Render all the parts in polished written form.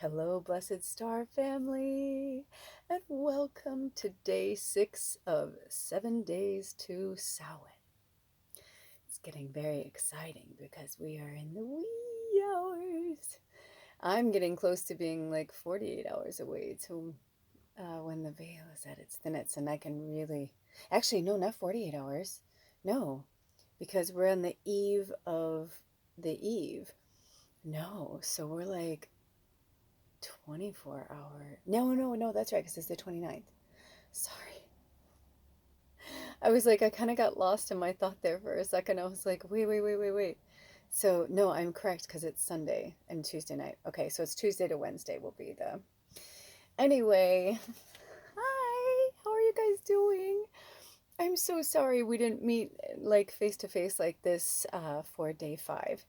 Hello, blessed star family, and welcome to day 6 of 7 days to Samhain. It's getting very exciting because we are in the wee hours. I'm getting close to being like 48 hours away to when the veil is at its thinnest, and I can really, actually, no, not 48 hours. No, because we're on the eve of the eve. No, so we're like 24 hour. No, that's right, because it's the 29th. Sorry. I was like, I kind of got lost in my thought there for a second. I was like, wait. So, no, I'm correct because it's Sunday and Tuesday night. Okay, so it's Tuesday to Wednesday will be the. Anyway, hi, how are you guys doing? I'm so sorry we didn't meet like face to face like this for day 5.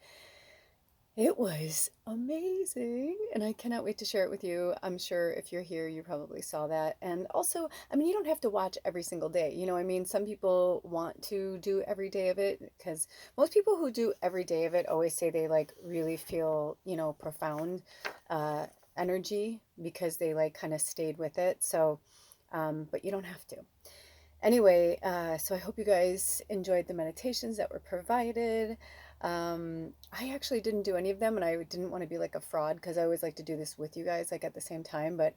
It was amazing, and I cannot wait to share it with you. I'm sure if you're here, you probably saw that. And also, I mean, you don't have to watch every single day. I mean, some people want to do every day of it because most people who do every day of it always say they like really feel, profound uh, energy because they like kind of stayed with it. So, but you don't have to. Anyway, so I hope you guys enjoyed the meditations that were provided. I actually didn't do any of them, and I didn't want to be like a fraud because I always like to do this with you guys, like at the same time. But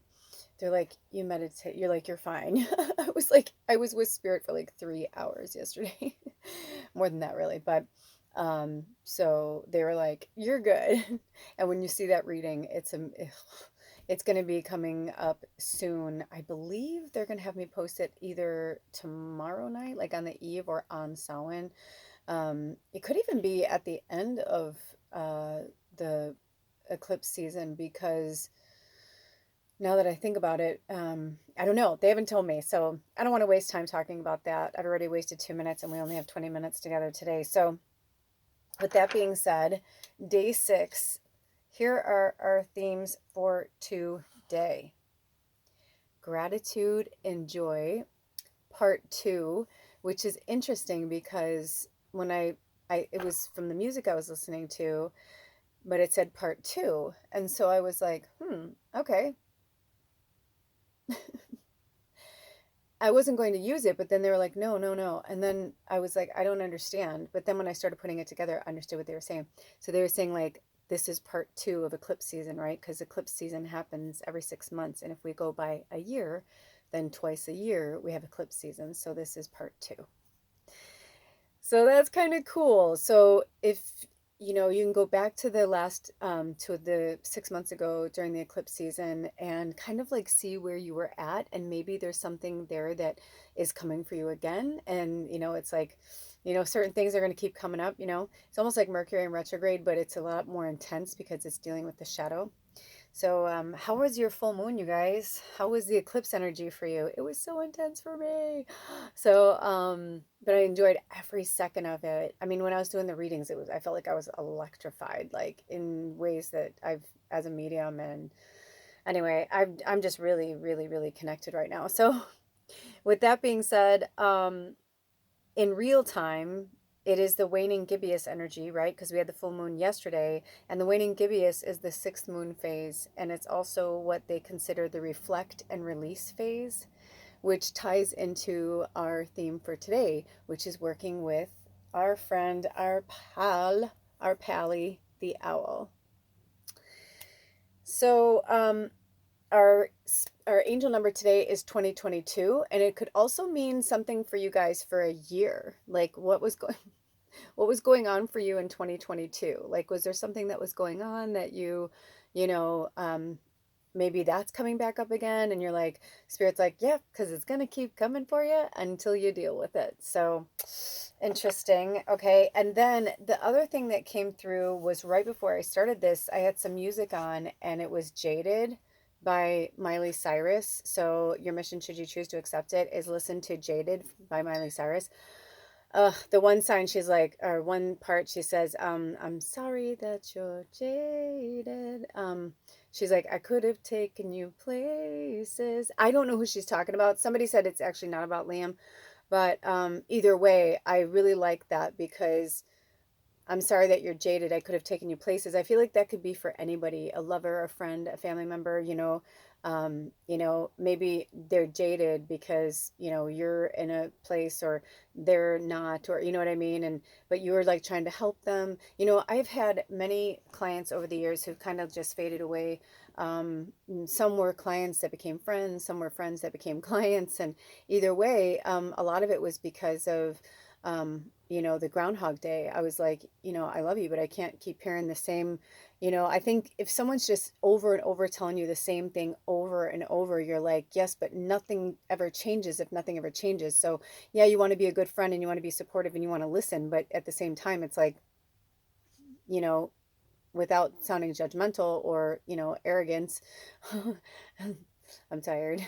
they're like, you meditate, you're like, you're fine. I was with spirit for like 3 hours yesterday, more than that, really. But so they were like, you're good. And when you see that reading, it's going to be coming up soon. I believe they're going to have me post it either tomorrow night, like on the eve, or on Samhain. It could even be at the end of the eclipse season because now that I think about it, I don't know. They haven't told me. So I don't want to waste time talking about that. I've already wasted 2 minutes and we only have 20 minutes together today. So, with that being said, day 6, here are our themes for today: gratitude and joy, part 2, which is interesting because when it was from the music I was listening to, but it said part 2. And so I was like, okay. I wasn't going to use it, but then they were like, no. And then I was like, I don't understand. But then when I started putting it together, I understood what they were saying. So they were saying, like, this is part 2 of eclipse season, right? Because eclipse season happens every 6 months. And if we go by a year, then twice a year we have eclipse season. So this is part 2. So that's kind of cool. So if you can go back to the 6 months ago during the eclipse season and kind of like see where you were at, and maybe there's something there that is coming for you again. And it's like, certain things are going to keep coming up. It's almost like Mercury in retrograde, but it's a lot more intense because it's dealing with the shadow. So, how was your full moon, you guys? How was the eclipse energy for you? It was so intense for me. So, but I enjoyed every second of it. I mean, when I was doing the readings, I felt like I was electrified, like in ways that as a medium. And anyway, I'm just really, really, really connected right now. So, with that being said, in real time, it is the waning gibbous energy, right? Because we had the full moon yesterday, and the waning gibbous is the 6th moon phase, and it's also what they consider the reflect and release phase, which ties into our theme for today, which is working with our friend, our pally, the owl. So, our our angel number today is 2022, and it could also mean something for you guys for a year. Like what was going on for you in 2022? Like, was there something that was going on that you know maybe that's coming back up again, and you're like, spirit's like, yeah, because it's gonna keep coming for you until you deal with it. So interesting. Okay, and then the other thing that came through was right before I started this, I had some music on, and it was Jaded by Miley Cyrus. So your mission, should you choose to accept it, is listen to Jaded by Miley Cyrus. The one sign she's like, or one part she says, I'm sorry that you're jaded. She's like, I could have taken you places. I don't know who she's talking about. Somebody said it's actually not about Liam, but either way, I really like that because I'm sorry that you're jaded. I could have taken you places. I feel like that could be for anybody, a lover, a friend, a family member, maybe they're jaded because, you're in a place or they're not, or you know what I mean? And but you were like trying to help them. I've had many clients over the years who've kind of just faded away. Some were clients that became friends, some were friends that became clients, and either way, a lot of it was because of the Groundhog Day. I was like, I love you, but I can't keep hearing the same. I think if someone's just over and over telling you the same thing over and over, you're like, yes, but nothing ever changes if nothing ever changes. So, yeah, you want to be a good friend and you want to be supportive and you want to listen, but at the same time, it's like, you know, without sounding judgmental or, arrogance. I'm tired.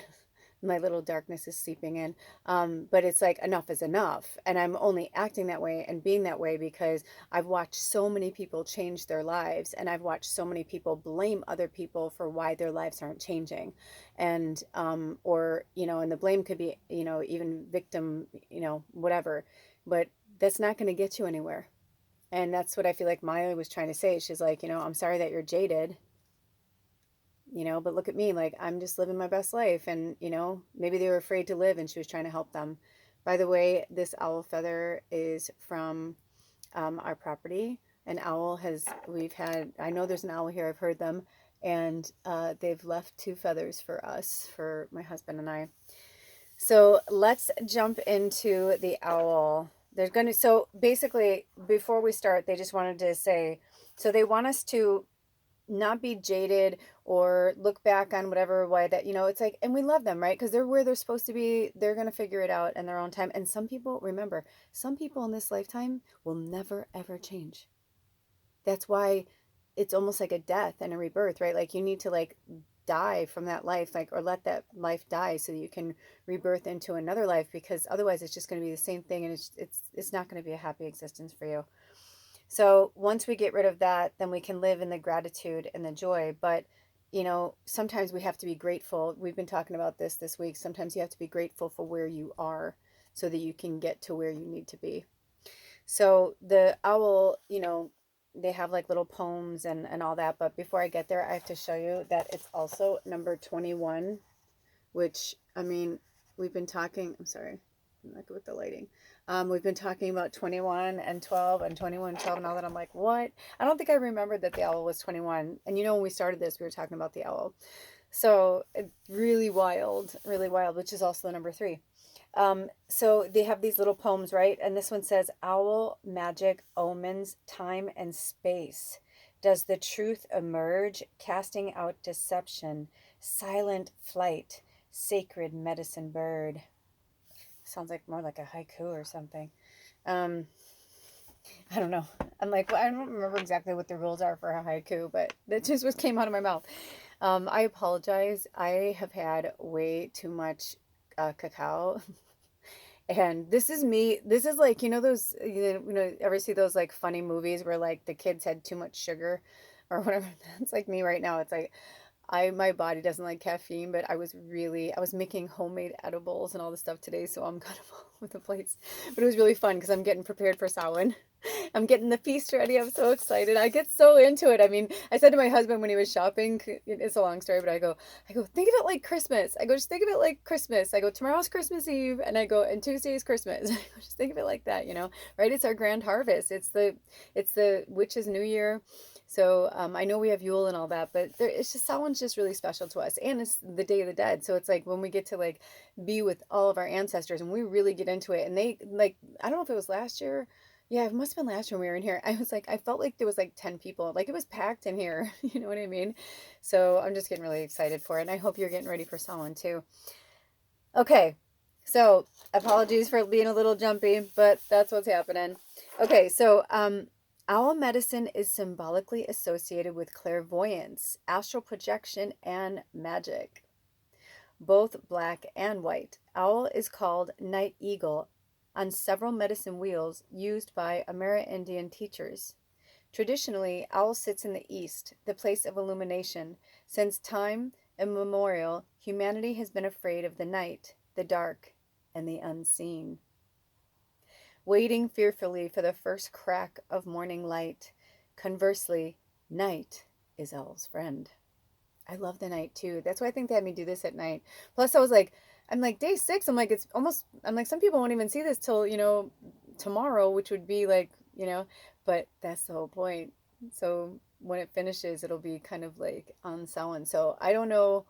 My little darkness is seeping in. But it's like enough is enough. And I'm only acting that way and being that way because I've watched so many people change their lives, and I've watched so many people blame other people for why their lives aren't changing. And, and the blame could be, even victim, whatever. But that's not going to get you anywhere. And that's what I feel like Maya was trying to say. She's like, I'm sorry that you're jaded, but look at me, like I'm just living my best life. And, maybe they were afraid to live and she was trying to help them. By the way, this owl feather is from our property. An owl I know there's an owl here, I've heard them. And they've left 2 feathers for us, for my husband and I. So let's jump into the owl. So basically, before we start, they just wanted to say, so they want us to not be jaded or look back on whatever way that, it's like, and we love them, right? Because they're where they're supposed to be. They're going to figure it out in their own time. And remember, some people in this lifetime will never, ever change. That's why it's almost like a death and a rebirth, right? Like you need to like die from that life, like, or let that life die so that you can rebirth into another life, because otherwise it's just going to be the same thing, and it's not going to be a happy existence for you. So once we get rid of that, then we can live in the gratitude and the joy. But sometimes we have to be grateful. We've been talking about this week. Sometimes you have to be grateful for where you are so that you can get to where you need to be. So the owl, they have like little poems and all that. But before I get there, I have to show you that it's also number 21, which, I mean, we've been talking, I'm sorry, I'm not good with the lighting. We've been talking about 21 and 12 and 21 and 12 and all that. I'm like, what? I don't think I remembered that the owl was 21. And when we started this, we were talking about the owl. So really wild, which is also the number 3. So they have these little poems, right? And this one says, owl, magic, omens, time and space. Does the truth emerge, casting out deception, silent flight, sacred medicine bird. Sounds like more like a haiku or something. I don't know. I'm like, well, I don't remember exactly what the rules are for a haiku, but that just what came out of my mouth. I apologize. I have had way too much cacao. And this is me. This is like, those, ever see those like funny movies where like the kids had too much sugar or whatever? That's like me right now. It's like, my body doesn't like caffeine, but I was making homemade edibles and all this stuff today, so I'm kind of all over the place. But it was really fun because I'm getting prepared for Samhain. I'm getting the feast ready. I'm so excited. I get so into it. I mean, I said to my husband when he was shopping, it's a long story, but I go, think of it like Christmas. I go, just think of it like Christmas. I go, tomorrow's Christmas Eve, and I go, and Tuesday is Christmas. I go, just think of it like that, right? It's our grand harvest. It's the witch's new year. So I know we have Yule and all that, but it's just Samhain's just really special to us, and it's the Day of the Dead. So it's like when we get to like be with all of our ancestors, and we really get into it. And they like, I don't know if it was last year. Yeah, it must have been last year when we were in here. I was like, I felt like there was like 10 people. Like it was packed in here. You know what I mean? So I'm just getting really excited for it. And I hope you're getting ready for Samhain too. Okay. So apologies for being a little jumpy, but that's what's happening. Okay. So, owl medicine is symbolically associated with clairvoyance, astral projection, and magic, both black and white. Owl is called night eagle on several medicine wheels used by Amerindian teachers. Traditionally, owl sits in the east, the place of illumination. Since time immemorial, humanity has been afraid of the night, the dark, and the unseen. waiting fearfully for the first crack of morning light. Conversely, night is owl's friend. I love the night too. That's why I think they had me do this at night. Plus, I was like, I'm like, day 6. I'm like, it's almost, I'm like, some people won't even see this till, tomorrow, which would be like, but that's the whole point. So when it finishes, it'll be kind of like on Samhain. So I don't know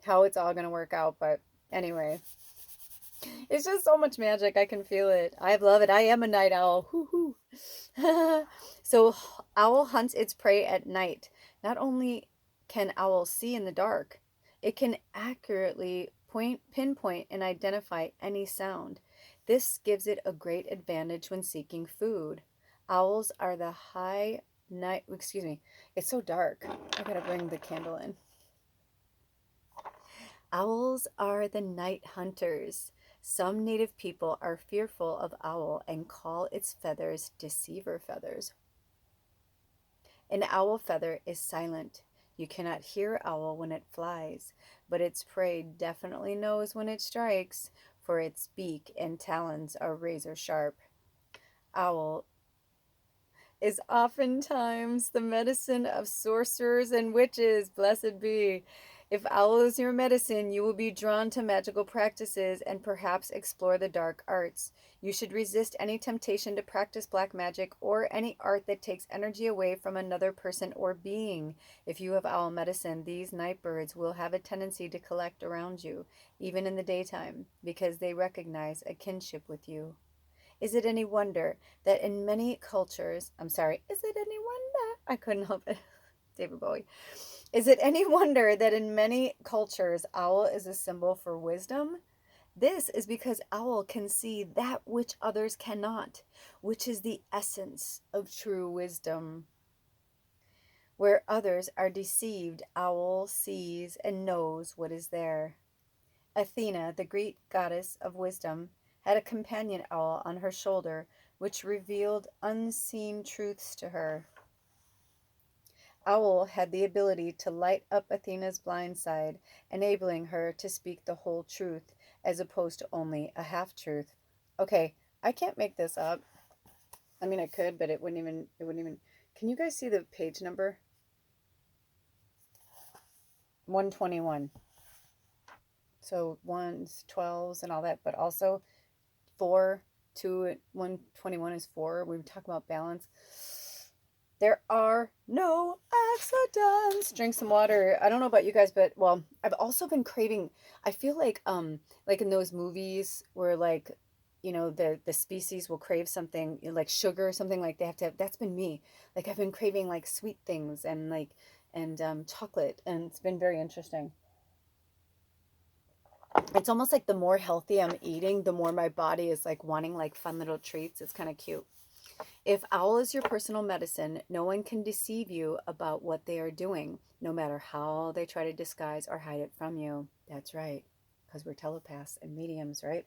how it's all going to work out, but anyway, it's just so much magic. I can feel it. I love it. I am a night owl. Hoo hoo. So, owl hunts its prey at night. Not only can owl see in the dark, it can accurately pinpoint, and identify any sound. This gives it a great advantage when seeking food. Owls are the high night. Excuse me. It's so dark. I gotta bring the candle in. Owls are the night hunters. Some native people are fearful of owl and call its feathers deceiver feathers. An owl feather is silent. You cannot hear owl when it flies, but its prey definitely knows when it strikes, for its beak and talons are razor sharp. Owl is oftentimes the medicine of sorcerers and witches, blessed be. If owl is your medicine, you will be drawn to magical practices and perhaps explore the dark arts. You should resist any temptation to practice black magic or any art that takes energy away from another person or being. If you have owl medicine, these night birds will have a tendency to collect around you, even in the daytime, because they recognize a kinship with you. Is it any wonder that in many cultures, I'm sorry, is it any wonder? I couldn't help it. David Bowie. Is it any wonder that in many cultures, owl is a symbol for wisdom? This is because owl can see that which others cannot, which is the essence of true wisdom. Where others are deceived, owl sees and knows what is there. Athena, the Greek goddess of wisdom, had a companion owl on her shoulder, which revealed unseen truths to her. Owl had the ability to light up Athena's blind side, enabling her to speak the whole truth, as opposed to only a half truth. Okay, I can't make this up. I mean, I could, but it wouldn't even. Can you guys see the page number? 121. So ones, 12s, and all that, but also 4, 2, 121 is 4. We talk about balance. There are no accidents. Drink some water. I don't know about you guys, but well, I've also been craving. I feel like in those movies where like, the species will crave something like sugar or something like they have to have. That's been me. Like I've been craving like sweet things and chocolate, and it's been very interesting. It's almost like the more healthy I'm eating, the more my body is like wanting like fun little treats. It's kind of cute. If owl is your personal medicine, no one can deceive you about what they are doing, no matter how they try to disguise or hide it from you. That's right, because we're telepaths and mediums, right?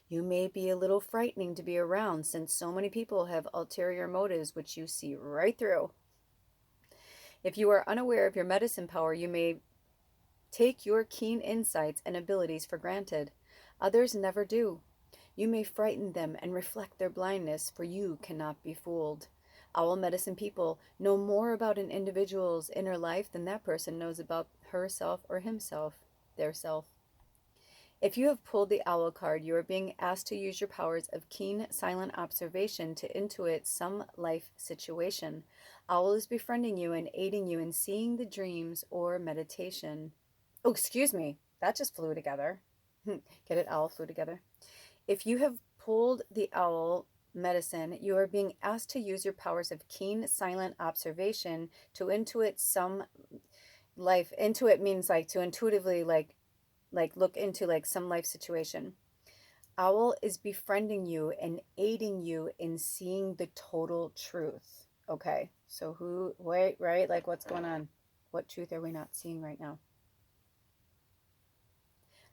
You may be a little frightening to be around since so many people have ulterior motives which you see right through. If you are unaware of your medicine power, you may take your keen insights and abilities for granted. Others never do. You may frighten them and reflect their blindness, for you cannot be fooled. Owl medicine people know more about an individual's inner life than that person knows about herself or himself, their self. If you have pulled the owl card, you are being asked to use your powers of keen, silent observation to intuit some life situation. Owl is befriending you and aiding you in seeing the dreams or meditation. Oh, excuse me. That just flew together. Get it? Owl flew together. If you have pulled the owl medicine, you are being asked to use your powers of keen, silent observation to intuit some life. Intuit means like to intuitively like look into like some life situation. Owl is befriending you and aiding you in seeing the total truth. Okay, so who, wait, right? Like what's going on? What truth are we not seeing right now?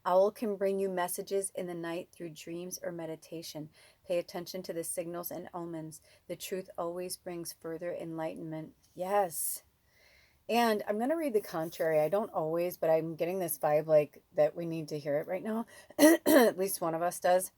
Owl can bring you messages in the night through dreams or meditation. Pay attention to the signals and omens. The truth always brings further enlightenment. Yes. And I'm going to read the contrary. I don't always, but I'm getting this vibe like that we need to hear it right now. At least one of us does.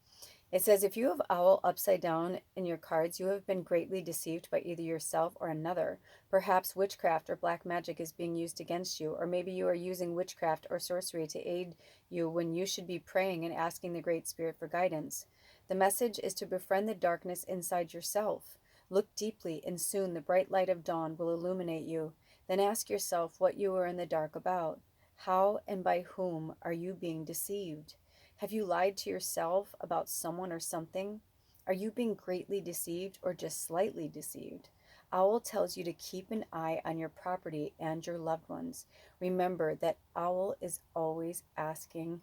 It says, if you have owl upside down in your cards, you have been greatly deceived by either yourself or another. Perhaps witchcraft or black magic is being used against you, or maybe you are using witchcraft or sorcery to aid you when you should be praying and asking the Great Spirit for guidance. The message is to befriend the darkness inside yourself. Look deeply, and soon the bright light of dawn will illuminate you. Then ask yourself what you are in the dark about. How and by whom are you being deceived? Have you lied to yourself about someone or something? Are you being greatly deceived or just slightly deceived? Owl tells you to keep an eye on your property and your loved ones. Remember that Owl is always asking,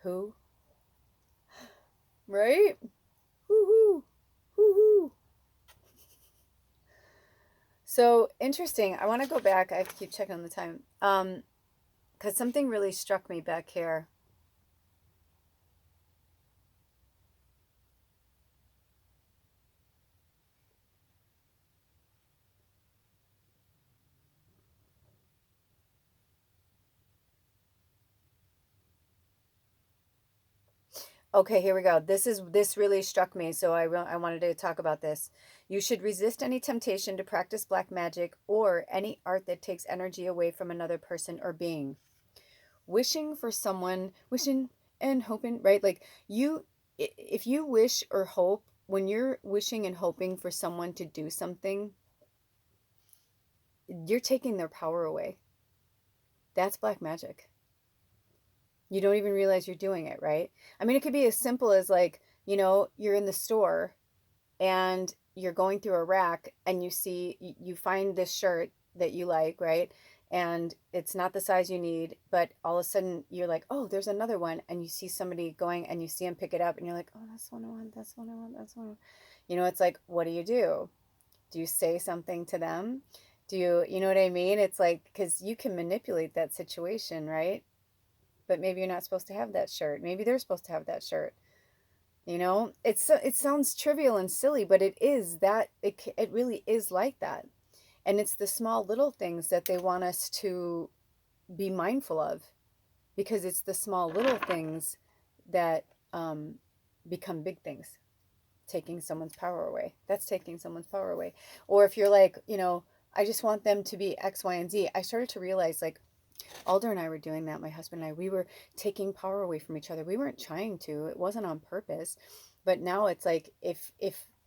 who? Right? Woo-hoo! Woo-hoo! So interesting. I want to go back. I have to keep checking on the time. Because something really struck me back here. Okay, here we go. This really struck me, so I wanted to talk about this. You should resist any temptation to practice black magic or any art that takes energy away from another person or being. Wishing for someone, wishing and hoping, right? Like if you wish or hope, when you're wishing and hoping for someone to do something, you're taking their power away. That's black magic. You don't even realize you're doing it, right? I mean, it could be as simple as like, you're in the store and you're going through a rack and you find this shirt that you like, right? And it's not the size you need, but all of a sudden you're like, oh, there's another one. And you see somebody going and you see them pick it up and you're like, oh, that's the one I want. That's the one I want. That's the one I want. It's like, what do you do? Do you say something to them? You know what I mean? It's like, because you can manipulate that situation, right? But maybe you're not supposed to have that shirt. Maybe they're supposed to have that shirt. It sounds trivial and silly, but it really is like that. And it's the small little things that they want us to be mindful of, because it's the small little things that become big things. Taking someone's power away. That's taking someone's power away. Or if you're like, I just want them to be X, Y, and Z. I started to realize, like, Alder and I were doing that. My husband and I, we were taking power away from each other. We weren't trying to. It wasn't on purpose. But now it's like, if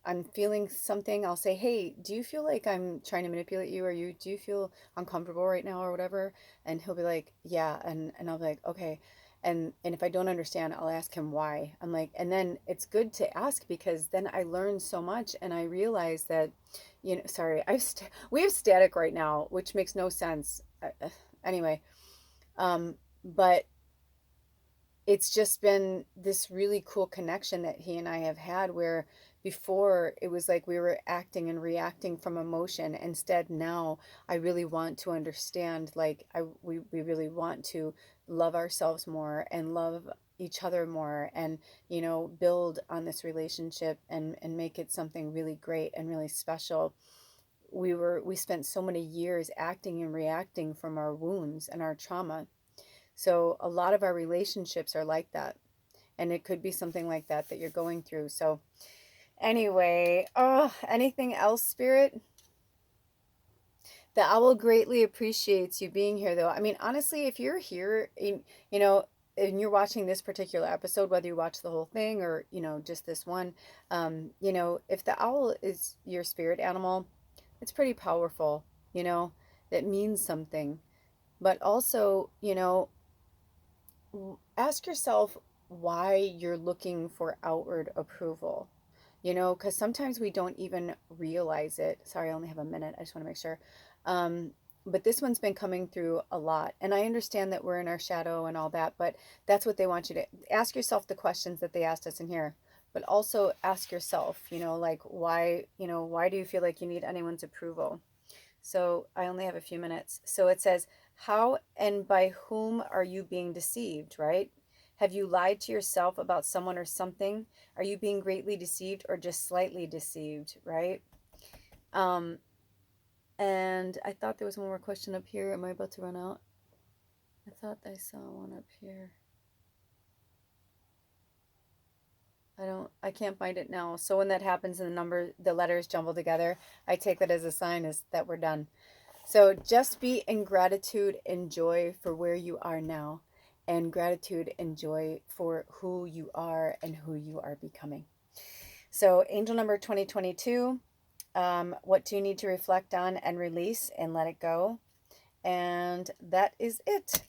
I'm feeling something, I'll say, "Hey, do you feel like I'm trying to manipulate you, or do you feel uncomfortable right now, or whatever?" And he'll be like, "Yeah," and I'll be like, "Okay." And if I don't understand, I'll ask him why. I'm like, and then it's good to ask, because then I learn so much, and I realize that, sorry, we have static right now, which makes no sense. Anyway, but it's just been this really cool connection that he and I have had, where before it was like we were acting and reacting from emotion. Instead, now I really want to understand, like we really want to love ourselves more and love each other more, and build on this relationship and make it something really great and really special. We spent so many years acting and reacting from our wounds and our trauma. So a lot of our relationships are like that. And it could be something like that you're going through. So anyway, anything else, Spirit? The owl greatly appreciates you being here, though. I mean, honestly, if you're here, and you're watching this particular episode, whether you watch the whole thing or, just this one, if the owl is your spirit animal, it's pretty powerful, that means something. But also, ask yourself why you're looking for outward approval. Because sometimes we don't even realize it. Sorry, I only have a minute. I just want to make sure. But this one's been coming through a lot. And I understand that we're in our shadow and all that, but that's what they want you to ask yourself, the questions that they asked us in here. But also ask yourself, like, why do you feel like you need anyone's approval? So I only have a few minutes. So it says, how and by whom are you being deceived, right? Have you lied to yourself about someone or something? Are you being greatly deceived or just slightly deceived, right? Um, and I thought there was one more question up here. Am I about to run out? I thought I saw one up here. I can't find it now. So when that happens and the letters jumble together, I take that as a sign is that we're done. So just be in gratitude and joy for where you are now, and gratitude and joy for who you are and who you are becoming. So angel number 2022, what do you need to reflect on and release and let it go? And that is it.